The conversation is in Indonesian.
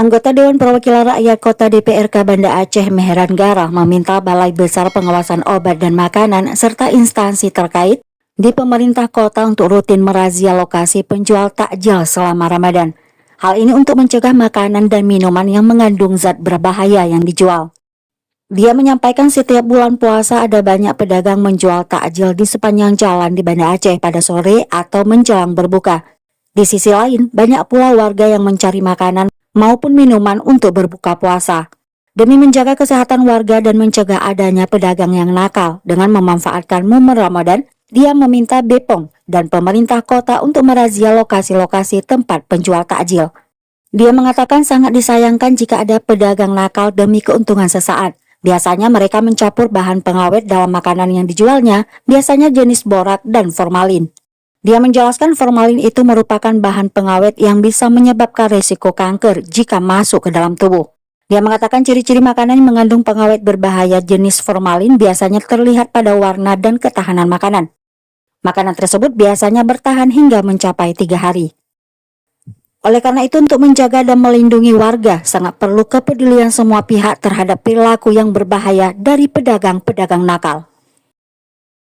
Anggota Dewan Perwakilan Rakyat Kota DPRK Banda Aceh Meheran Garah meminta Balai Besar Pengawasan Obat dan Makanan serta instansi terkait di pemerintah kota untuk rutin merazia lokasi penjual takjil selama Ramadan. Hal ini untuk mencegah makanan dan minuman yang mengandung zat berbahaya yang dijual. Dia menyampaikan setiap bulan puasa ada banyak pedagang menjual takjil di sepanjang jalan di Banda Aceh pada sore atau menjelang berbuka. Di sisi lain, banyak pula warga yang mencari makanan maupun minuman untuk berbuka puasa. Demi menjaga kesehatan warga dan mencegah adanya pedagang yang nakal dengan memanfaatkan momen Ramadan, dia meminta BPOM dan pemerintah kota untuk merazia lokasi-lokasi tempat penjual takjil. Dia mengatakan sangat disayangkan jika ada pedagang nakal demi keuntungan sesaat. Biasanya mereka mencampur bahan pengawet dalam makanan yang dijualnya, biasanya jenis borak dan formalin. Dia menjelaskan formalin itu merupakan bahan pengawet yang bisa menyebabkan risiko kanker jika masuk ke dalam tubuh. Dia mengatakan ciri-ciri makanan yang mengandung pengawet berbahaya jenis formalin biasanya terlihat pada warna dan ketahanan makanan. Makanan tersebut biasanya bertahan hingga mencapai 3 hari. Oleh karena itu, untuk menjaga dan melindungi warga, sangat perlu kepedulian semua pihak terhadap perilaku yang berbahaya dari pedagang-pedagang nakal.